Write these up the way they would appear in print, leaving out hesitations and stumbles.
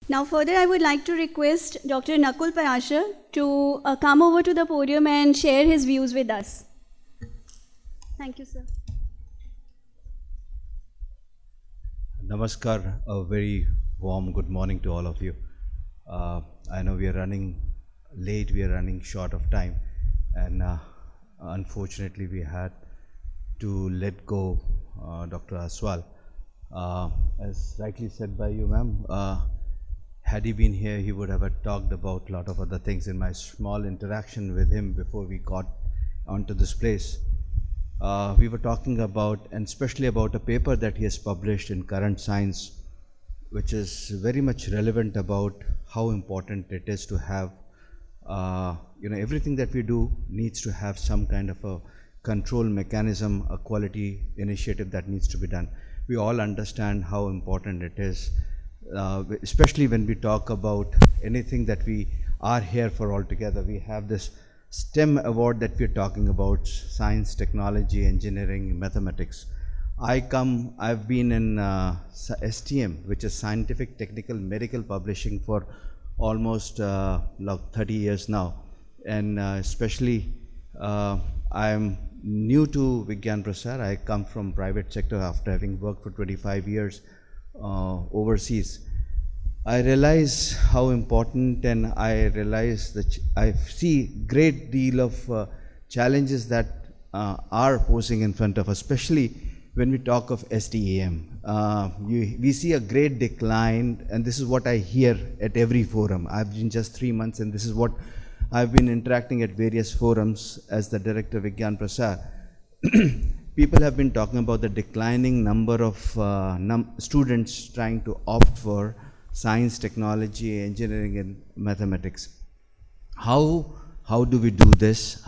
Now further, I would like to request Dr. Nakul Parashar to come over to the podium and share his views with us. Thank you, sir. Namaskar, a very warm good morning to all of you. I know we are running late, we are running short of time, and unfortunately we had to let go Dr. Aswal. As rightly said by you, ma'am, had he been here, he would have talked about a lot of other things. In my small interaction with him before we got onto this place, we were talking about, and especially about a paper that he has published in Current Science, which is very much relevant about how important it is to have, everything that we do needs to have some kind of a control mechanism, a quality initiative that needs to be done. We all understand how important it is, especially when we talk about anything that we are here for altogether. We have this STEM award that we're talking about: science, technology, engineering, mathematics. I've been in STM, which is Scientific, Technical, Medical Publishing, for almost 30 years now. And especially, I'm new to Vigyan Prasar. I come from private sector after having worked for 25 years overseas. I realize how important, and I realize that I see great deal of challenges that are posing in front of us, especially when we talk of STEM. We see a great decline, and this is what I hear at every forum. I've been just 3 months, and this is what I've been interacting at various forums as the director of Vigyan Prasar. People have been talking about the declining number of students trying to opt for science, technology, engineering, and mathematics. How do we do this?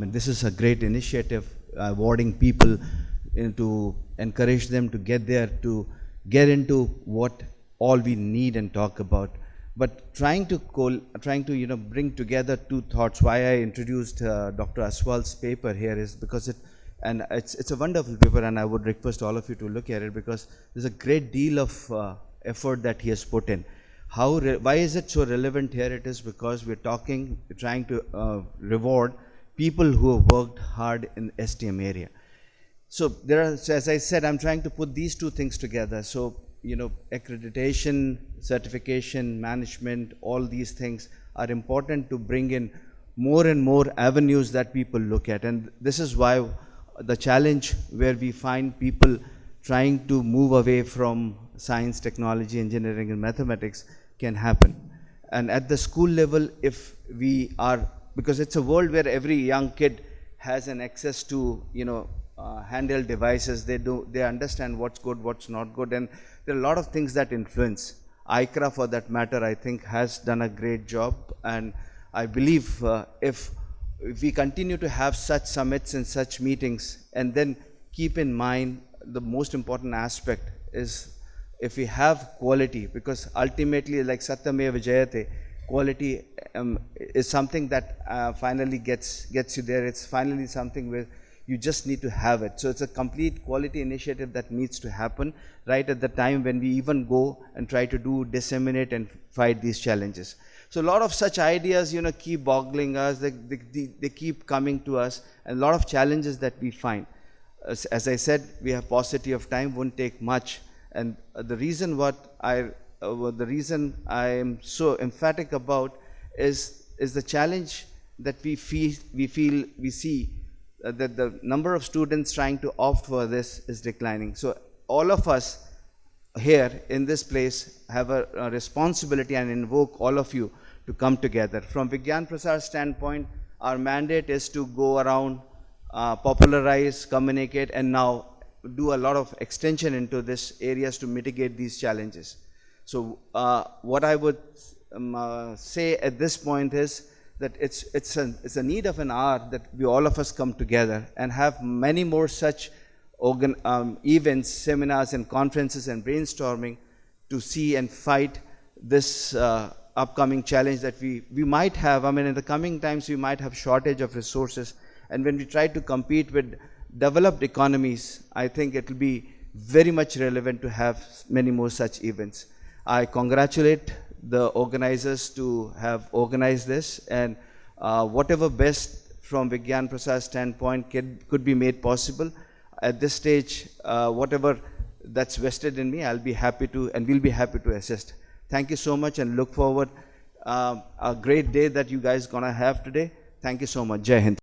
This is a great initiative, awarding people to encourage them to get there, to get into what all we need and talk about. But trying to bring together two thoughts. Why I introduced Dr. Aswal's paper here is because it's a wonderful paper, and I would request all of you to look at it, because there's a great deal of effort that he has put in. Why is it so relevant here? It is because we're trying to reward people who have worked hard in the STM area. So as I said, I'm trying to put these two things together. So, accreditation, certification, management, all these things are important to bring in more and more avenues that people look at. And this is why the challenge where we find people trying to move away from science, technology, engineering, and mathematics can happen. And at the school level, if we are, because it's a world where every young kid has an access to, handheld devices. They understand what's good, what's not good, and there are a lot of things that influence. ICRA, for that matter, I think has done a great job, and I believe if we continue to have such summits and such meetings, and then keep in mind the most important aspect is if we have quality, because ultimately, like Satyameva Jayate, quality is something that finally gets you there. It's finally something where you just need to have it. So it's a complete quality initiative that needs to happen right at the time when we even go and try to disseminate and fight these challenges. So a lot of such ideas, keep boggling us. They keep coming to us, and a lot of challenges that we find. As I said, we have paucity of time, won't take much. And the reason I am so emphatic about is the challenge that we see that the number of students trying to opt for this is declining. So all of us here in this place have a responsibility, and invoke all of you to come together. From Vigyan Prasar's standpoint, our mandate is to go around, popularize, communicate, and now do a lot of extension into these areas to mitigate these challenges. So what I would say at this point is that it's a need of an hour that we all of us come together and have many more such events, seminars, and conferences and brainstorming to see and fight this upcoming challenge that we might have. In the coming times, we might have shortage of resources, and when we try to compete with developed economies, I think it will be very much relevant to have many more such events. I congratulate the organizers to have organized this, and whatever best from Vigyan Prasad standpoint could be made possible. At this stage, whatever that's vested in me, I'll be happy to, and we'll be happy to assist. Thank you so much, and look forward a great day that you guys gonna have today. Thank you so much. Jai Hind.